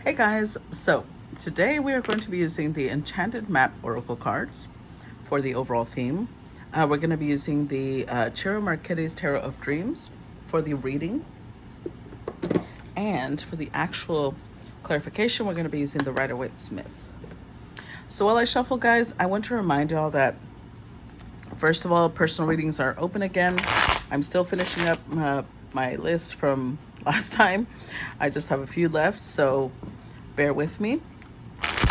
Hey guys, so today we are going to be using the Enchanted Map Oracle cards for the overall theme. We're going to be using the Chiro Marchetti's Tarot of Dreams for the reading. And for the actual clarification, we're going to be using the Rider-Waite-Smith. So while I shuffle, guys, I want to remind y'all that, first of all, personal readings are open again. I'm still finishing up my list from last time. I just have a few left, so bear with me.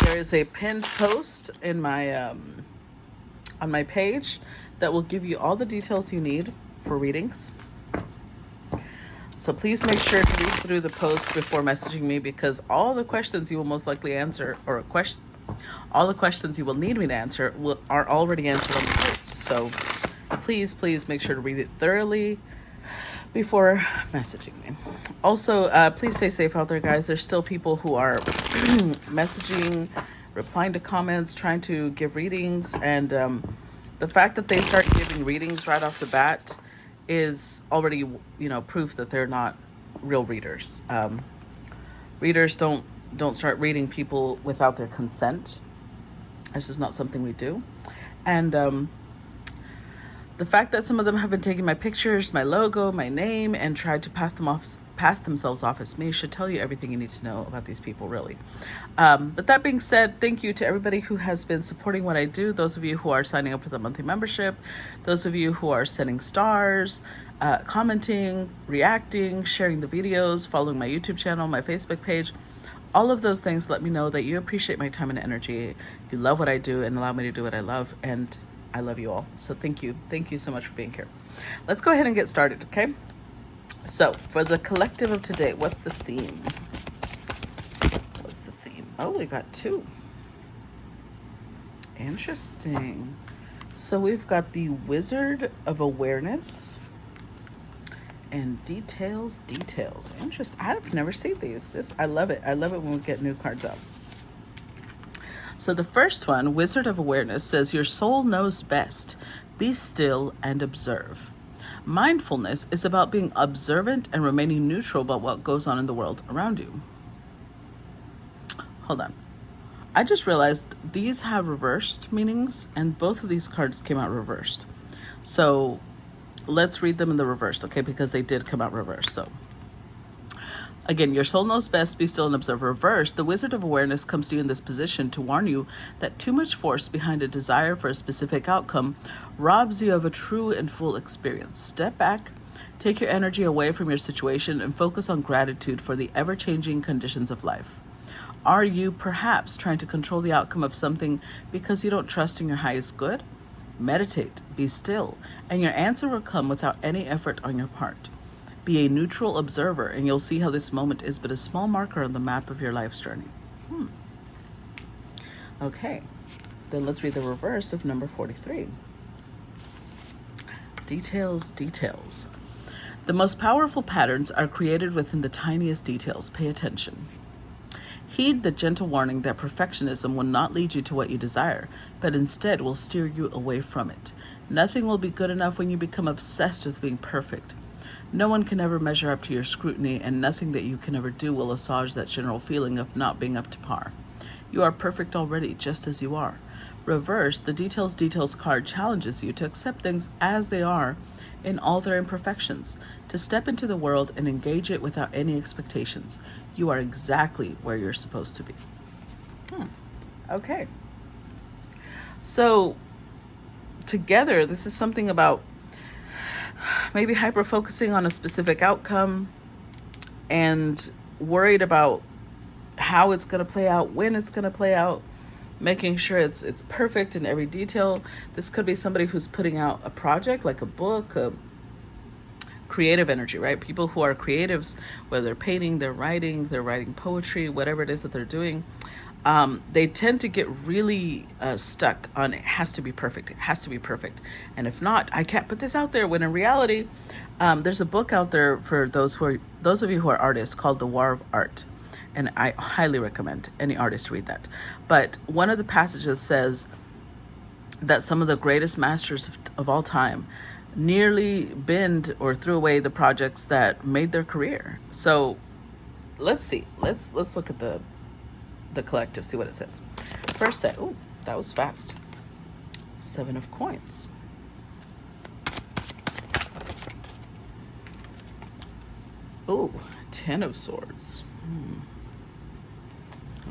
There is a pinned post in my on my page that will give you all the details you need for readings. So please make sure to read through the post before messaging me, because all the questions you will most likely answer, or all the questions you will need me to answer are already answered on the post. So please make sure to read it thoroughly before messaging me. Also, please stay safe out there, guys. There's still people who are messaging, replying to comments, trying to give readings, and the fact that they start giving readings right off the bat is already, proof that they're not real readers. Readers don't start reading people without their consent. This is not something we do. And the fact that some of them have been taking my pictures, my logo, my name, and tried to pass themselves off as me should tell you everything you need to know about these people, really. But that being said, thank you to everybody who has been supporting what I do. Those of you who are signing up for the monthly membership, those of you who are sending stars, commenting, reacting, sharing the videos, following my YouTube channel, my Facebook page. All of those things let me know that you appreciate my time and energy. You love what I do and allow me to do what I love, and I love you all. So thank you. Thank you so much for being here. Let's go ahead and get started, okay? So for the collective of today, what's the theme? What's the theme? Oh, we got two. Interesting. So we've got the Wizard of Awareness and details. Interesting. I've never seen these. I love it. I love it when we get new cards out. So the first one, Wizard of Awareness, says your soul knows best. Be still and observe. Mindfulness is about being observant and remaining neutral about what goes on in the world around you. Hold on. I just realized these have reversed meanings, and both of these cards came out reversed. So let's read them in the reversed, okay? Because they did come out reversed. So again, your soul knows best, be still and observe. Reverse, the Wizard of Awareness comes to you in this position to warn you that too much force behind a desire for a specific outcome robs you of a true and full experience. Step back, take your energy away from your situation, and focus on gratitude for the ever-changing conditions of life. Are you perhaps trying to control the outcome of something because you don't trust in your highest good? Meditate, be still, and your answer will come without any effort on your part. Be a neutral observer, and you'll see how this moment is but a small marker on the map of your life's journey. Okay, then let's read the reverse of number 43. Details. The most powerful patterns are created within the tiniest details. Pay attention. Heed the gentle warning that perfectionism will not lead you to what you desire, but instead will steer you away from it. Nothing will be good enough when you become obsessed with being perfect. No one can ever measure up to your scrutiny, and nothing that you can ever do will assuage that general feeling of not being up to par. You are perfect already, just as you are. Reverse, the details card challenges you to accept things as they are in all their imperfections, to step into the world and engage it without any expectations. You are exactly where you're supposed to be. Okay. So together, this is something about maybe hyper-focusing on a specific outcome and worried about how it's going to play out, when it's going to play out, making sure it's perfect in every detail. This could be somebody who's putting out a project, like a book, a creative energy, right? People who are creatives, whether they're painting, they're writing poetry, whatever it is that they're doing, they tend to get really stuck on it has to be perfect. It has to be perfect. And if not, I can't put this out there. When in reality, there's a book out there for those of you who are artists called The War of Art. And I highly recommend any artist read that. But one of the passages says that some of the greatest masters of all time nearly binned or threw away the projects that made their career. So let's see. Let's look at the the collective, see what it says. First set, oh, that was fast. 7 of coins. Oh, 10 of swords.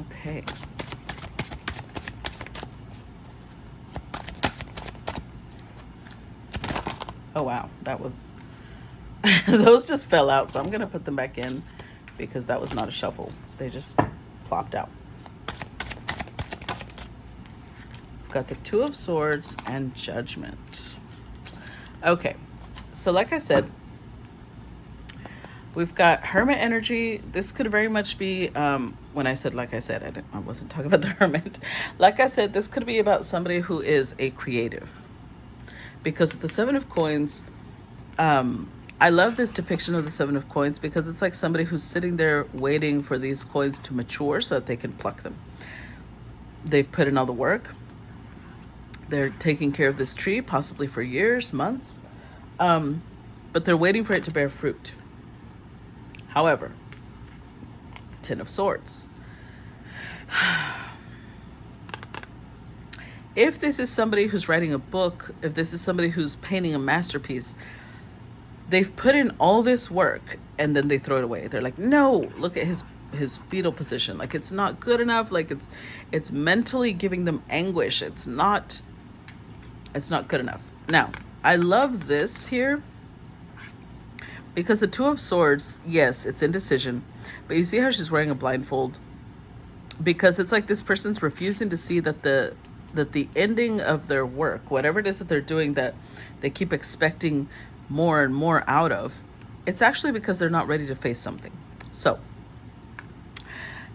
Okay. Oh, wow. That was... those just fell out, so I'm going to put them back in because that was not a shuffle. They just plopped out. We've got the 2 of swords and Judgment. Okay. So like I said, we've got Hermit energy. This could very much be, when I said, like I said, I wasn't talking about the Hermit. Like I said, this could be about somebody who is a creative. Because with the 7 of coins, I love this depiction of the 7 of coins because it's like somebody who's sitting there waiting for these coins to mature so that they can pluck them. They've put in all the work. They're taking care of this tree, possibly for years, months. But they're waiting for it to bear fruit. However, 10 of swords. If this is somebody who's writing a book, if this is somebody who's painting a masterpiece, they've put in all this work and then they throw it away. They're like, no, look at his fetal position. Like, it's not good enough. Like, it's mentally giving them anguish. It's not good enough. Now, I love this here because the 2 of swords, yes, it's indecision, but you see how she's wearing a blindfold? Because it's like this person's refusing to see that the ending of their work, whatever it is that they're doing that they keep expecting more and more out of, it's actually because they're not ready to face something. So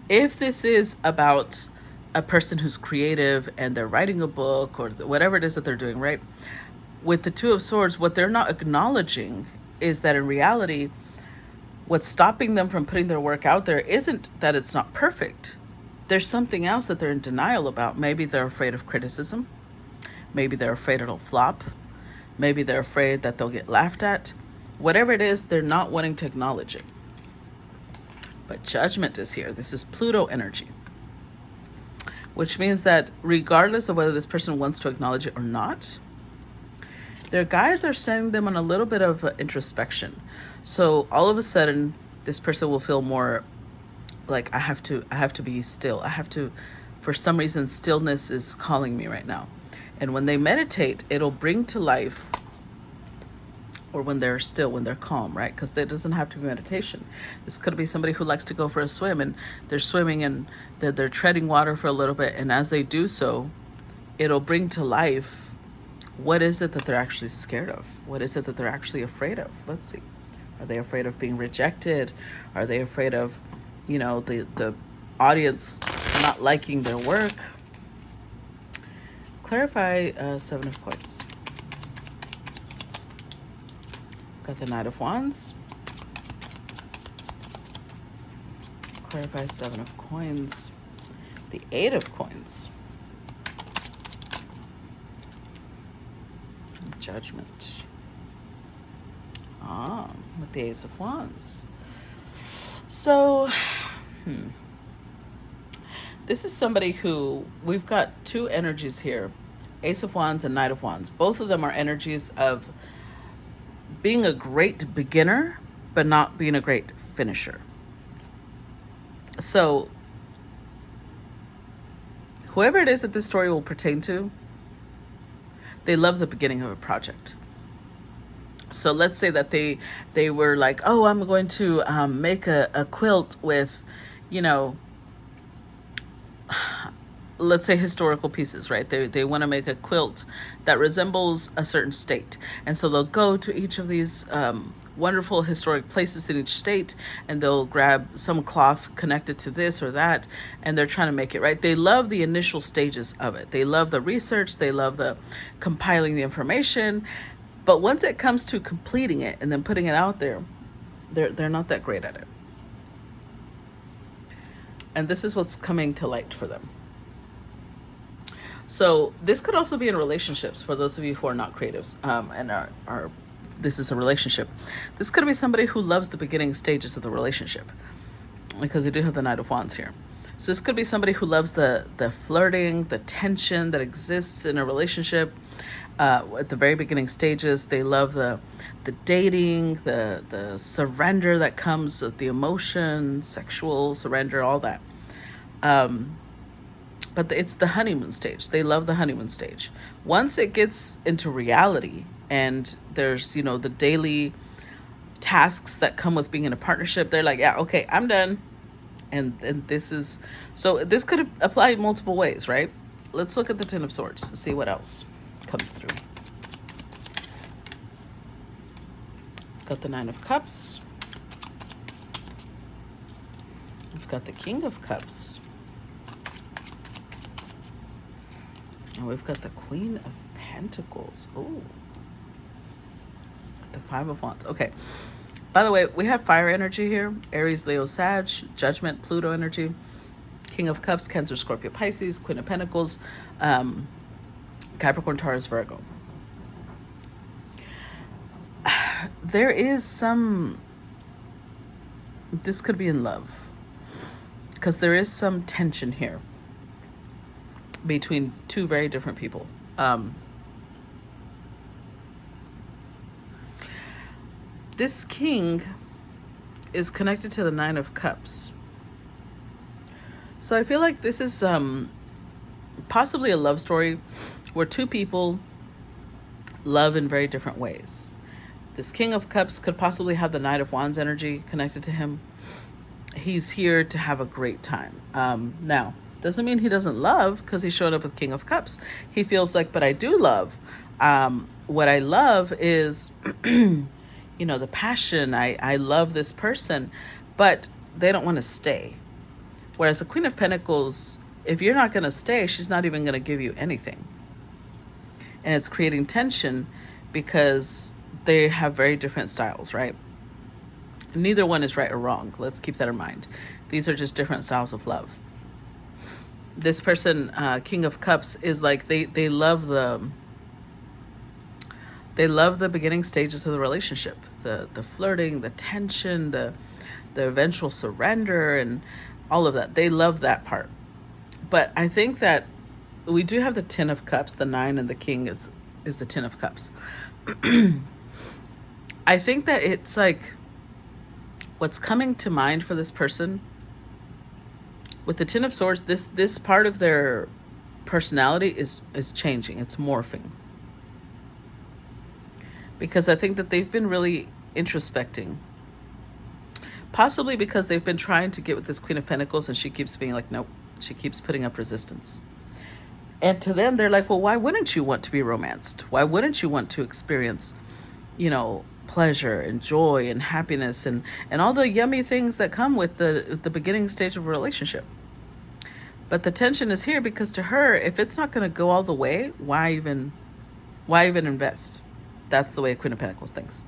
if this is about a person who's creative and they're writing a book or whatever it is that they're doing, right? With the 2 of swords, what they're not acknowledging is that in reality, what's stopping them from putting their work out there isn't that it's not perfect. There's something else that they're in denial about. Maybe they're afraid of criticism. Maybe they're afraid it'll flop. Maybe they're afraid that they'll get laughed at. Whatever it is, they're not wanting to acknowledge it. But Judgment is here. This is Pluto energy, which means that regardless of whether this person wants to acknowledge it or not, their guides are sending them on a little bit of introspection. So all of a sudden, this person will feel more like, I have to be still. For some reason, stillness is calling me right now. And when they meditate, it'll bring to life, or when they're still, when they're calm, right? Because it doesn't have to be meditation. This could be somebody who likes to go for a swim and they're swimming and they're treading water for a little bit. And as they do so, it'll bring to life, what is it that they're actually scared of? What is it that they're actually afraid of? Let's see. Are they afraid of being rejected? Are they afraid of, the audience not liking their work? Clarify 7 of coins. Got the Knight of Wands. Clarify 7 of coins. The 8 of coins. Judgment. With the Ace of Wands. So, this is somebody who, we've got 2 energies here. Ace of Wands and Knight of Wands. Both of them are energies of being a great beginner, but not being a great finisher. So, whoever it is that this story will pertain to, they love the beginning of a project. So let's say that they were like, oh, I'm going to make a quilt with, let's say historical pieces, right? They want to make a quilt that resembles a certain state. And so they'll go to each of these wonderful historic places in each state, and they'll grab some cloth connected to this or that, and they're trying to make it, right? They love the initial stages of it. They love the research. They love the compiling the information. But once it comes to completing it and then putting it out there, they're not that great at it. And this is what's coming to light for them. So this could also be in relationships for those of you who are not creatives and are this is a relationship. This could be somebody who loves the beginning stages of the relationship, because they do have the Knight of Wands here. So this could be somebody who loves the flirting, the tension that exists in a relationship. At the very beginning stages, they love the dating, the surrender that comes with the emotion, sexual surrender, all that. But it's the honeymoon stage. They love the honeymoon stage. Once it gets into reality and there's, the daily tasks that come with being in a partnership, they're like, yeah, okay, I'm done. And this is, so this could apply multiple ways, right? Let's look at the Ten of Swords to see what else comes through. Got the Nine of Cups. We've got the King of Cups. And we've got the Queen of Pentacles. Oh, the Five of Wands. Okay. By the way, we have fire energy here. Aries, Leo, Sag, Judgment, Pluto energy. King of Cups, Cancer, Scorpio, Pisces. Queen of Pentacles, Capricorn, Taurus, Virgo. There is some... This could be in love. Because there is some tension here between two very different people. This king is connected to the Nine of Cups. So I feel like this is possibly a love story where two people love in very different ways. This King of Cups could possibly have the Knight of Wands energy connected to him. He's here to have a great time. Now, doesn't mean he doesn't love, because he showed up with King of Cups. He feels like, but I do love. What I love is... the passion, I love this person, but they don't want to stay. Whereas the Queen of Pentacles, if you're not going to stay, she's not even going to give you anything. And it's creating tension because they have very different styles, right? Neither one is right or wrong. Let's keep that in mind. These are just different styles of love. This person, King of Cups, is like they love the beginning stages of the relationship, the flirting, the tension, the eventual surrender, and all of that. They love that part. But I think that we do have the Ten of Cups. The Nine and the King is the Ten of Cups. I think that it's like what's coming to mind for this person with the Ten of Swords. This part of their personality is changing. It's morphing. Because I think that they've been really introspecting. Possibly because they've been trying to get with this Queen of Pentacles and she keeps being like, nope. She keeps putting up resistance. And to them, they're like, well, why wouldn't you want to be romanced? Why wouldn't you want to experience, pleasure and joy and happiness and all the yummy things that come with the beginning stage of a relationship? But the tension is here because to her, if it's not going to go all the way, why even invest? That's the way Queen of Pentacles thinks.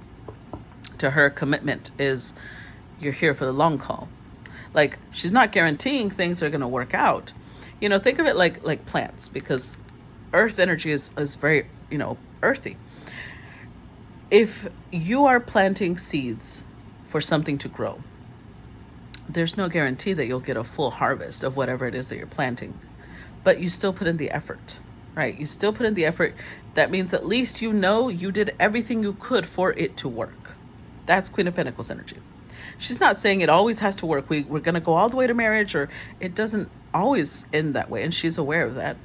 To her, commitment is you're here for the long haul. Like, she's not guaranteeing things are going to work out. Think of it like plants, because earth energy is very, earthy. If you are planting seeds for something to grow, there's no guarantee that you'll get a full harvest of whatever it is that you're planting. But you still put in the effort, right? You still put in the effort. That means at least you did everything you could for it to work. That's Queen of Pentacles energy. She's not saying it always has to work. We're going to go all the way to marriage, or it doesn't always end that way. And she's aware of that.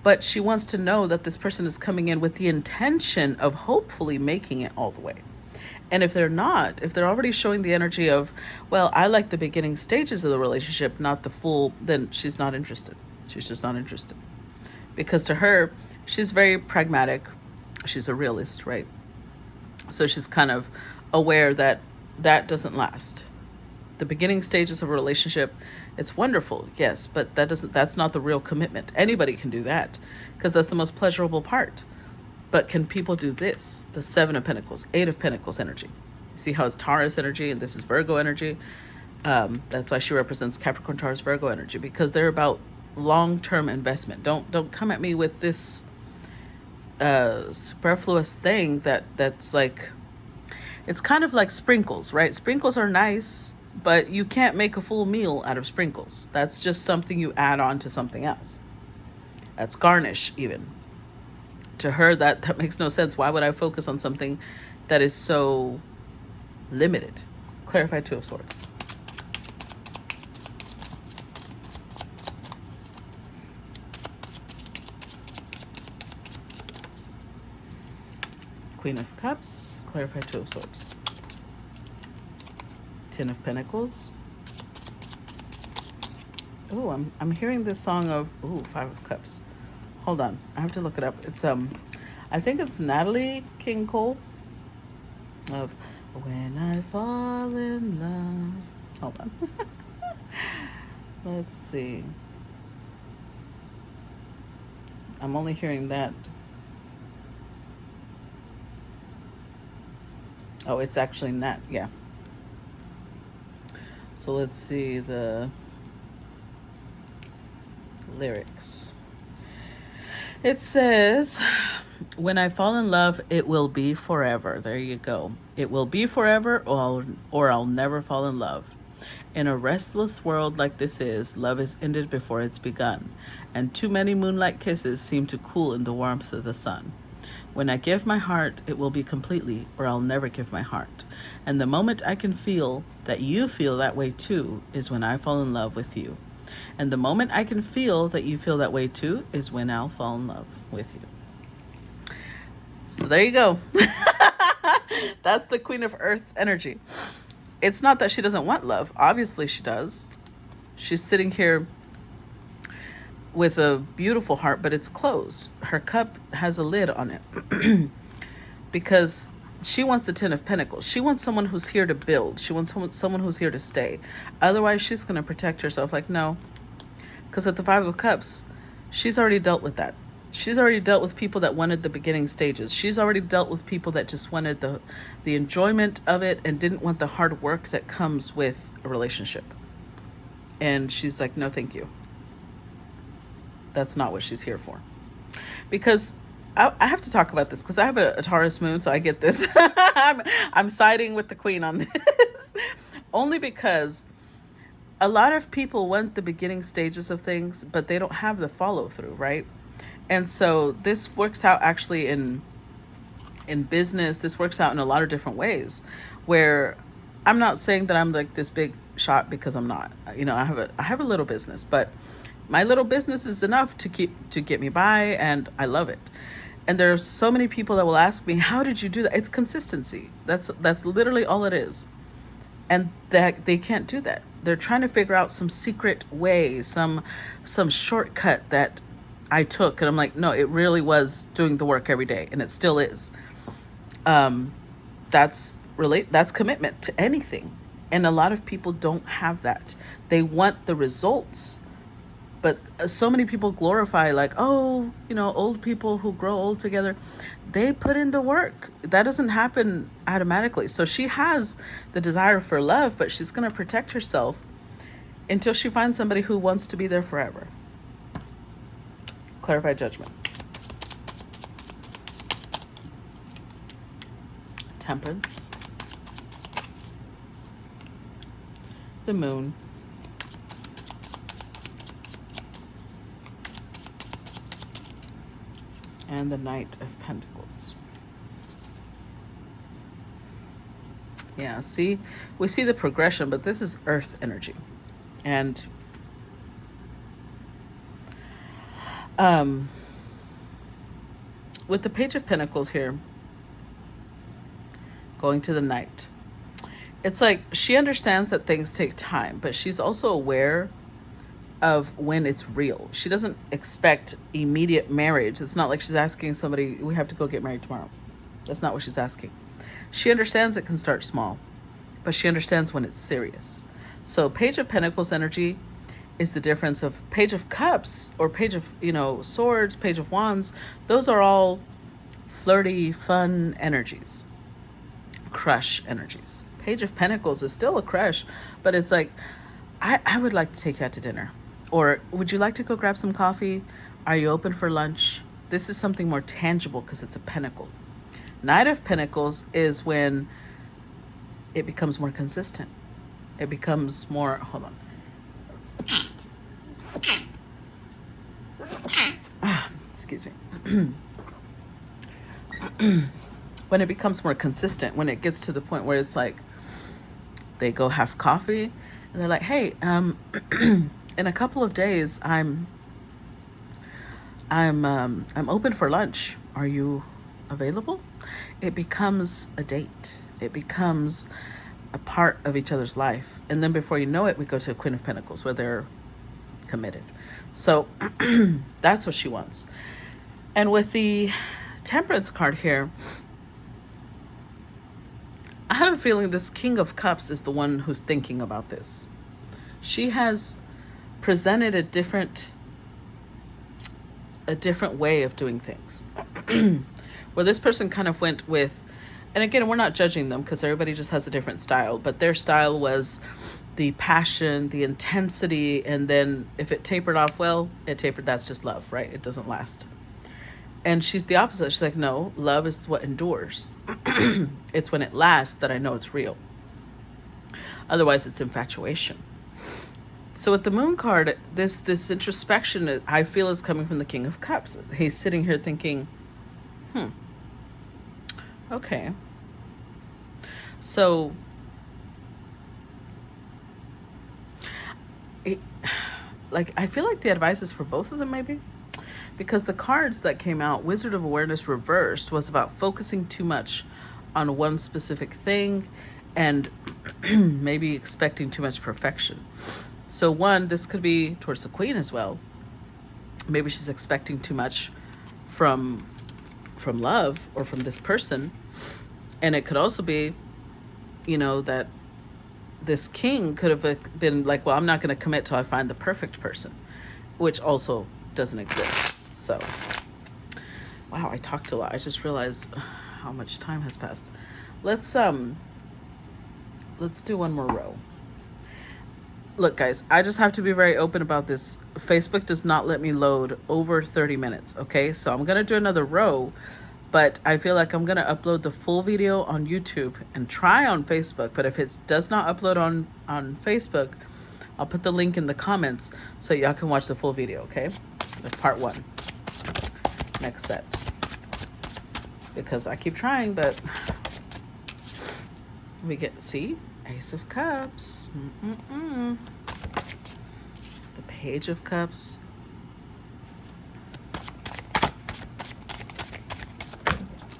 But she wants to know that this person is coming in with the intention of hopefully making it all the way. And if they're not, if they're already showing the energy of, well, I like the beginning stages of the relationship, not the full, then she's not interested. She's just not interested. Because to her, she's very pragmatic. She's a realist, right? So she's kind of aware that doesn't last. The beginning stages of a relationship, it's wonderful, yes, but that's not the real commitment. Anybody can do that because that's the most pleasurable part. But can people do this? The Seven of Pentacles, Eight of Pentacles energy. You see how it's Taurus energy and this is Virgo energy? That's why she represents Capricorn, Taurus, Virgo energy, because they're about long-term investment. Don't come at me with this superfluous thing that's like, it's kind of like sprinkles, right? Sprinkles are nice, but you can't make a full meal out of sprinkles. That's just something you add on to something else. That's garnish, even. To her, that makes no sense. Why would I focus on something that is so limited? Clarified Two of Swords. Queen of Cups, clarified Two of Swords. Ten of Pentacles. Oh, I'm hearing this song of Five of Cups. Hold on, I have to look it up. It's I think it's Natalie King Cole of When I Fall in Love. Hold on. Let's see. I'm only hearing that. Oh, it's actually Nat, yeah. So let's see the lyrics. It says, when I fall in love, it will be forever. There you go. It will be forever, or I'll never fall in love. In a restless world like this is, love is ended before it's begun, and too many moonlight kisses seem to cool in the warmth of the sun. When I give my heart, it will be completely, or I'll never give my heart. And the moment I can feel that you feel that way too is when I fall in love with you. And the moment I can feel that you feel that way too is when I'll fall in love with you. So there you go. That's the Queen of Earth's energy. It's not that she doesn't want love. Obviously she does. She's sitting here with a beautiful heart, but it's closed. Her cup has a lid on it because she wants the Ten of Pentacles. She wants someone who's here to build. She wants someone who's here to stay. Otherwise, she's going to protect herself. Like, no. Because at the Five of Cups, she's already dealt with that. She's already dealt with people that wanted the beginning stages. She's already dealt with people that just wanted the enjoyment of it and didn't want the hard work that comes with a relationship. And she's like, no, thank you. That's not what she's here for. Because I have to talk about this because I have a Taurus moon, so I get this. I'm siding with the queen on this. Only because a lot of people want the beginning stages of things, but they don't have the follow through, right? And so this works out actually in business. This works out in a lot of different ways, where I'm not saying that I'm like this big shot, because I'm not. You know, I have a little business, but my little business is enough to get me by, and I love it. And there's so many people that will ask me, how did you do that? It's consistency. That's literally all it is. And that they can't do that. They're trying to figure out some secret way, some shortcut that I took. And I'm like, no, it really was doing the work every day, and it still is. That's commitment to anything. And a lot of people don't have that. They want the results. But so many people glorify, like, oh, you know, old people who grow old together. They put in the work. That doesn't happen automatically. So she has the desire for love, but she's going to protect herself until she finds somebody who wants to be there forever. Clarified Judgment. Temperance. The Moon. And the Knight of Pentacles. Yeah, see, we see the progression, but this is Earth energy. And with the Page of Pentacles here, going to the Knight, it's like she understands that things take time, but she's also aware of when it's real. She doesn't expect immediate marriage. It's not like she's asking somebody, we have to go get married tomorrow. That's not what she's asking. She understands it can start small, but she understands when it's serious. So Page of Pentacles energy is the difference of Page of Cups or Page of, Swords, Page of Wands. Those are all flirty, fun energies, crush energies. Page of Pentacles is still a crush, but it's like, I would like to take you out to dinner. Or would you like to go grab some coffee? Are you open for lunch? This is something more tangible because it's a pentacle. Knight of Pentacles is when it becomes more consistent. it becomes more, hold on. Excuse me. When it becomes more consistent, when it gets to the point where it's like they go have coffee and they're like, hey, in a couple of days I'm open for lunch. Are you available? It becomes a date. It becomes a part of each other's life. And then before you know it, we go to Queen of Pentacles where they're committed. So that's what she wants. And with the Temperance card here, I have a feeling this King of Cups is the one who's thinking about this. She has presented a different way of doing things. Where this person kind of went with, and again, we're not judging them because everybody just has a different style, but their style was the passion, the intensity, and then if it tapered off, well, it tapered. That's just love, right? It doesn't last. And she's the opposite. She's like, no, love is what endures. It's when it lasts that I know it's real. Otherwise, it's infatuation. So with the Moon card, this introspection, I feel, is coming from the King of Cups. He's sitting here thinking, okay. So I feel like the advice is for both of them, maybe. Because the cards that came out, Wizard of Awareness reversed, was about focusing too much on one specific thing and maybe expecting too much perfection. So one, this could be towards the Queen as well. Maybe she's expecting too much from love or from this person. And it could also be, that this King could have been like, well, I'm not going to commit till I find the perfect person, which also doesn't exist. So, wow, I talked a lot. I just realized how much time has passed. Let's do one more row. Look, guys, I just have to be very open about this. Facebook does not let me load over 30 minutes, okay? So I'm going to do another row, but I feel like I'm going to upload the full video on YouTube and try on Facebook. But if it does not upload on Facebook, I'll put the link in the comments so y'all can watch the full video, okay? That's part 1. Next set. Because I keep trying, but we get, see? Ace of Cups. The Page of Cups.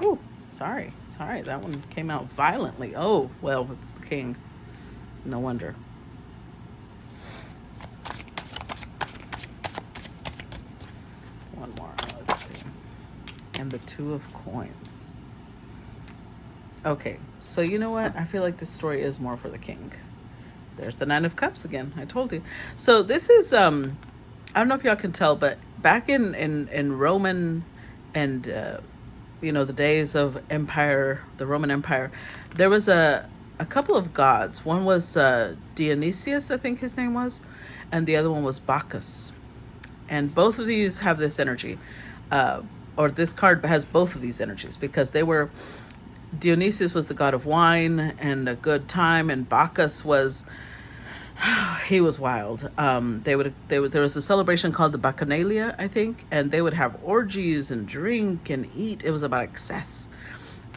Oh, sorry. That one came out violently. Oh, well, it's the King. No wonder. One more. Let's see. And the Two of Coins. Okay, so you know what? I feel like this story is more for the King. There's the Nine of Cups again. I told you. So this is, I don't know if y'all can tell, but back in Roman and, the days of empire, the Roman Empire, there was a couple of gods. One was Dionysius, I think his name was, and the other one was Bacchus. And both of these have this energy, or this card has both of these energies, because Dionysius was the god of wine and a good time, and Bacchus he was wild. There was a celebration called the Bacchanalia, I think, and they would have orgies and drink and eat. It was about excess.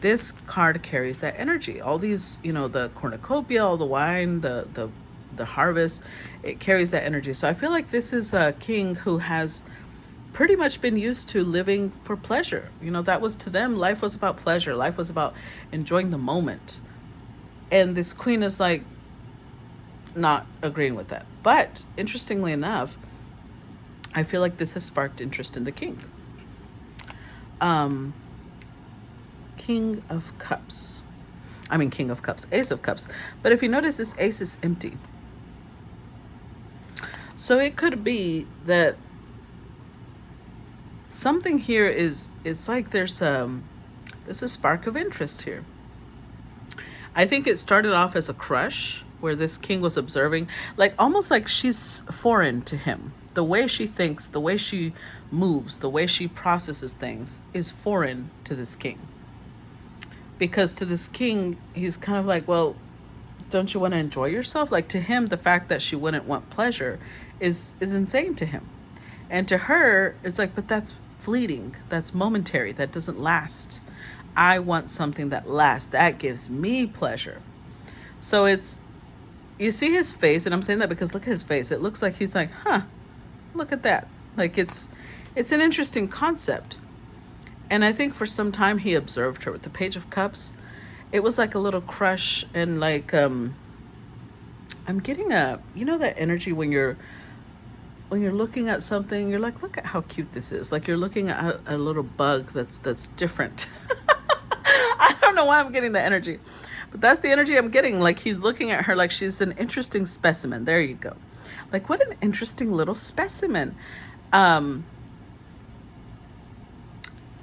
This card carries that energy. All these, the cornucopia, all the wine, the harvest, it carries that energy. So I feel like this is a king who has pretty much been used to living for pleasure. That was, to them, life was about pleasure. Life was about enjoying the moment. And this queen is like not agreeing with that. But interestingly enough, I feel like this has sparked interest in the king. King of Cups. Ace of Cups. But if you notice, this ace is empty. So it could be that something here it's like there's a spark of interest here. I think it started off as a crush where this king was observing, like almost like she's foreign to him. The way she thinks, the way she moves, the way she processes things is foreign to this king. Because to this king, he's kind of like, well, don't you want to enjoy yourself? Like, to him, the fact that she wouldn't want pleasure is insane to him. And to her, it's like, but that's fleeting. That's momentary. That doesn't last. I want something that lasts. That gives me pleasure. So it's, you see his face, and I'm saying that because look at his face. It looks like he's like, huh, look at that. Like, it's an interesting concept. And I think for some time he observed her with the Page of Cups. It was like a little crush, and like, I'm getting you know, that energy when you're looking at something, you're like, look at how cute this is. Like, you're looking at a little bug that's different. I don't know why I'm getting that energy, but that's the energy I'm getting. Like, he's looking at her like she's an interesting specimen. There you go. Like, what an interesting little specimen.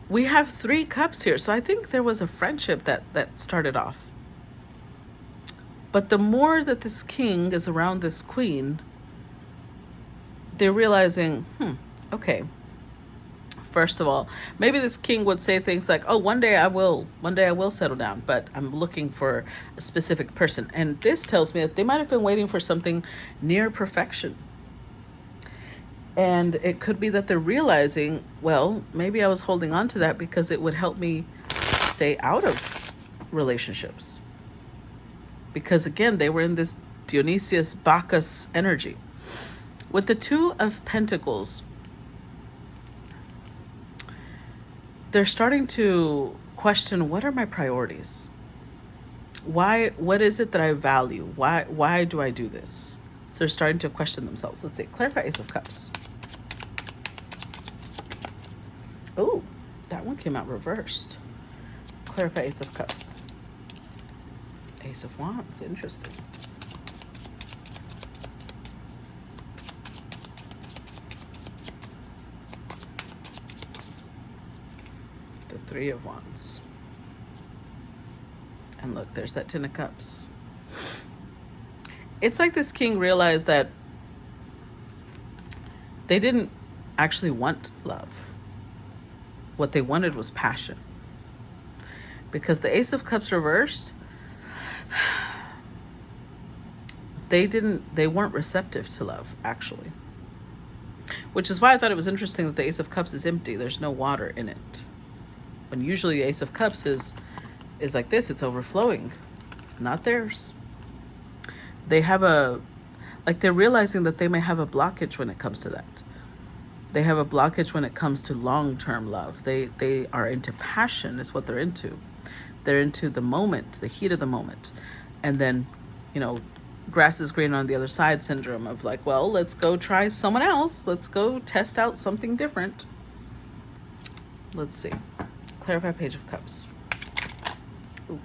We have 3 cups here. So I think there was a friendship that started off. But the more that this king is around this queen, they're realizing, okay, first of all, maybe this king would say things like, oh, one day I will settle down, but I'm looking for a specific person. And this tells me that they might have been waiting for something near perfection. And it could be that they're realizing, well, maybe I was holding on to that because it would help me stay out of relationships. Because again, they were in this Dionysius Bacchus energy. With the 2 of Pentacles, they're starting to question, what are my priorities? What is it that I value? Why do I do this? So they're starting to question themselves. Let's see, clarify Ace of Cups. Oh, that one came out reversed. Clarify Ace of Cups. Ace of Wands, interesting. The 3 of Wands. And look, there's that 10 of Cups. It's like this king realized that they didn't actually want love. What they wanted was passion. Because the Ace of Cups reversed, they weren't receptive to love, actually. Which is why I thought it was interesting that the Ace of Cups is empty. There's no water in it. When usually the Ace of Cups is like this, it's overflowing. Not theirs. They have they're realizing that they may have a blockage when it comes to that. They have a blockage when it comes to long-term love. They are into passion, is what they're into. They're into the moment, the heat of the moment. And then, you know, grass is green on the other side syndrome of like, well, let's go try someone else. Let's go test out something different. Let's see. Clarify Page of Cups. Ooh.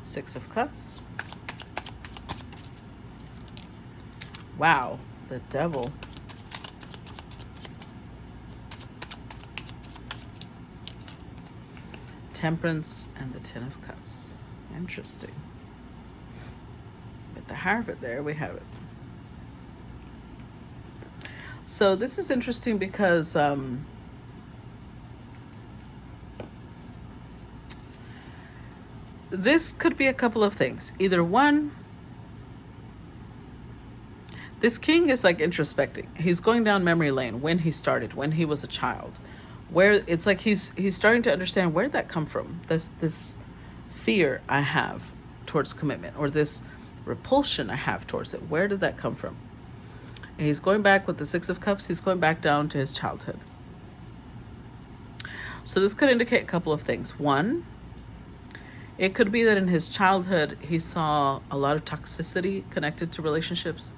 6 of Cups. Wow, the Devil. Temperance and the 10 of Cups. Interesting. With the Harvard there, we have it. So this is interesting because this could be a couple of things. Either one, this king is like introspecting. He's going down memory lane when he started, when he was a child. Where it's like he's starting to understand, where did that come from? This fear I have towards commitment, or this repulsion I have towards it. Where did that come from? And he's going back with the 6 of Cups. He's going back down to his childhood. So this could indicate a couple of things. One, it could be that in his childhood, he saw a lot of toxicity connected to relationships.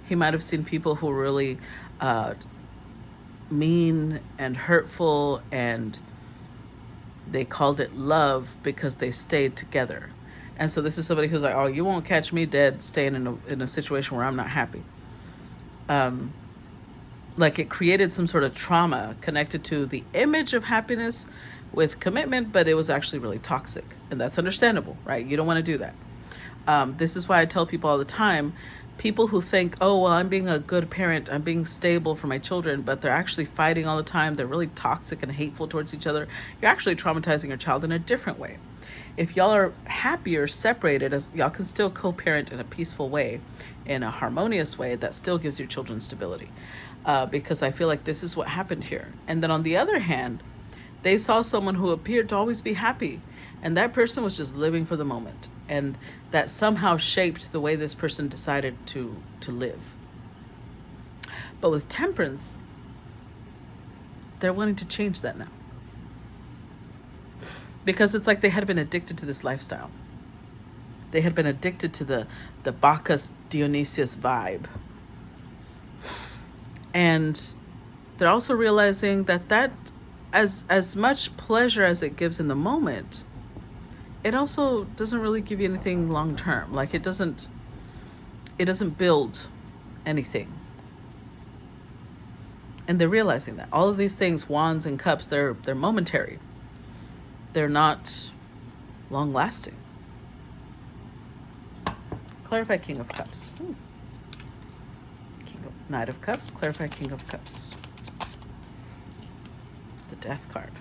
He might have seen people who were really mean and hurtful, and they called it love because they stayed together. And so this is somebody who's like, oh, you won't catch me dead staying in a situation where I'm not happy. Like it created some sort of trauma connected to the image of happiness with commitment, but it was actually really toxic. And that's understandable, right? You don't want to do that. This is why I tell people all the time, people who think, oh, well, I'm being a good parent, I'm being stable for my children, but they're actually fighting all the time. They're really toxic and hateful towards each other. You're actually traumatizing your child in a different way. if y'all are happy or separated, as y'all can still co-parent in a peaceful way, in a harmonious way that still gives your children stability. Because I feel like this is what happened here. And then on the other hand, they saw someone who appeared to always be happy, and that person was just living for the moment, and that somehow shaped the way this person decided to live. But with Temperance, they're wanting to change that now, because it's like they had been addicted to this lifestyle. They had been addicted to the Bacchus Dionysius vibe. And they're also realizing that as much pleasure as it gives in the moment, it also doesn't really give you anything long term. Like it doesn't build anything. And they're realizing that all of these things, wands and cups, they're momentary. They're not long lasting. Clarify King of Cups. Knight of Cups, clarify King of Cups. The Death card.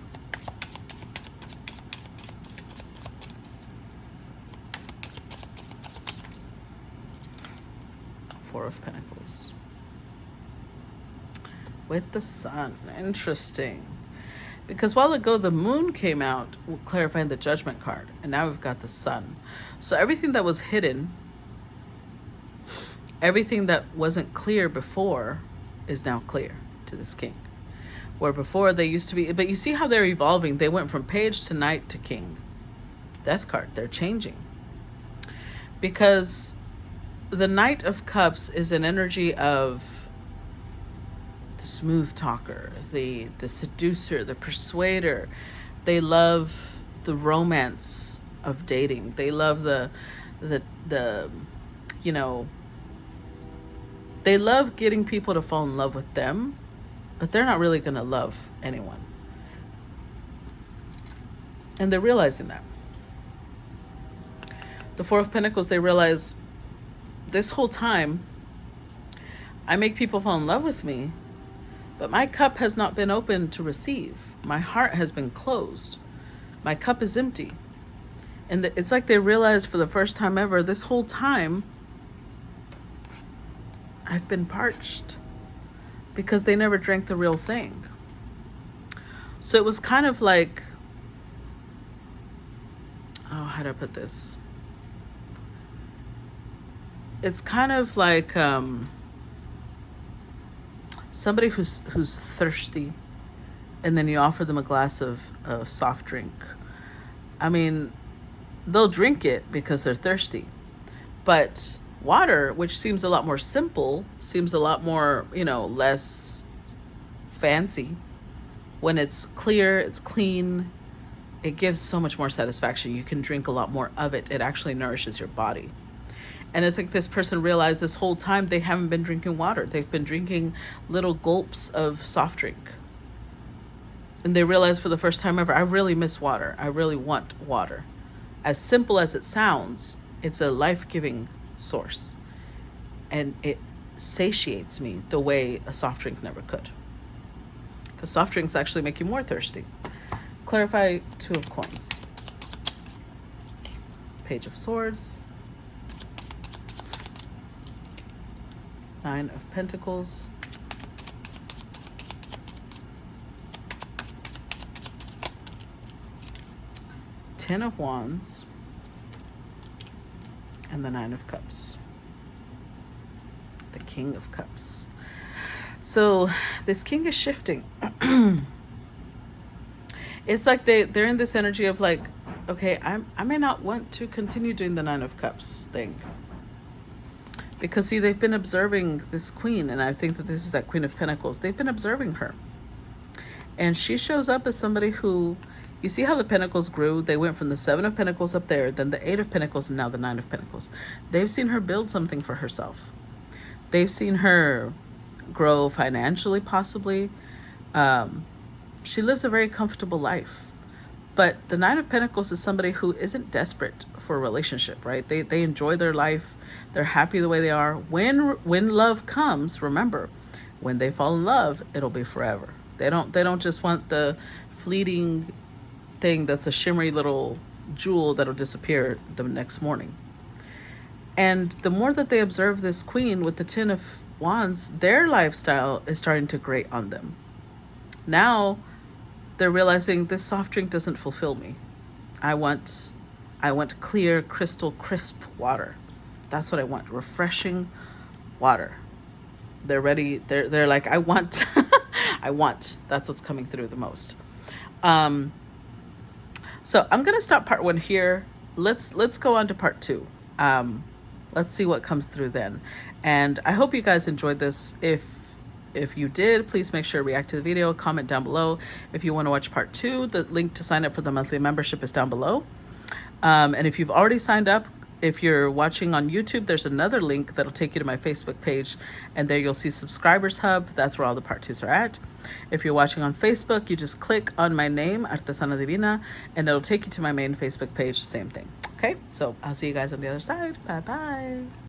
Four of Pentacles. With the Sun. Interesting. Because a while ago the Moon came out clarifying the Judgment card. And now we've got the Sun. So everything that was hidden, everything that wasn't clear before is now clear to this king. Where before they used to be, but you see how they're evolving. They went from page to knight to king. Death card, they're changing. Because the Knight of Cups is an energy of the smooth talker, the seducer, the persuader. They love the romance of dating. They love the you know, they love getting people to fall in love with them, but they're not really going to love anyone. And they're realizing that. The Four of Pentacles, they realize this whole time, I make people fall in love with me, but my cup has not been open to receive. My heart has been closed. My cup is empty. And it's like they realize for the first time ever, this whole time, I've been parched, because they never drank the real thing. So it was kind of like, oh, how do I put this? It's kind of like somebody who's thirsty, and then you offer them a glass of soft drink. I mean, they'll drink it because they're thirsty, but water, which seems a lot more simple, seems a lot more, less fancy. When it's clear, it's clean, it gives so much more satisfaction. You can drink a lot more of it. It actually nourishes your body. And it's like this person realized this whole time they haven't been drinking water. They've been drinking little gulps of soft drink. And they realized for the first time ever, I really miss water. I really want water. As simple as it sounds, it's a life-giving source, and it satiates me the way a soft drink never could, because soft drinks actually make you more thirsty. Clarify Two of Coins, Page of Swords, Nine of Pentacles, Ten of Wands, and the Nine of Cups, the King of Cups. So this king is shifting. It's like they're in this energy of like, okay, I may not want to continue doing the Nine of Cups thing, because see, they've been observing this queen, and I think that this is that Queen of Pentacles. They've been observing her, and she shows up as somebody who, you see how the Pentacles grew? They went from the Seven of Pentacles up there, then the Eight of Pentacles, and now the Nine of Pentacles. They've seen her build something for herself. They've seen her grow financially, possibly. She lives a very comfortable life. But the Nine of Pentacles is somebody who isn't desperate for a relationship, right? They enjoy their life. They're happy the way they are. When love comes, remember, when they fall in love, it'll be forever. They don't just want the fleeting thing that's a shimmery little jewel that'll disappear the next morning. And the more that they observe this queen with the 10 of wands, their lifestyle is starting to grate on them. Now they're realizing this soft drink doesn't fulfill me. I want clear, crystal, crisp water. That's what I want. Refreshing water. They're ready. They're like, I want, I want. That's what's coming through the most. So I'm gonna stop part 1 here. Let's go on to part 2. Let's see what comes through then. And I hope you guys enjoyed this. If you did, please make sure to react to the video, comment down below. If you want to watch part 2, the link to sign up for the monthly membership is down below. And if you've already signed up, if you're watching on YouTube, there's another link that'll take you to my Facebook page, and there you'll see Subscribers Hub. That's where all the part 2s are at. If you're watching on Facebook, you just click on my name, ArtesanaDivina, and it'll take you to my main Facebook page, same thing. Okay, so I'll see you guys on the other side. Bye-bye.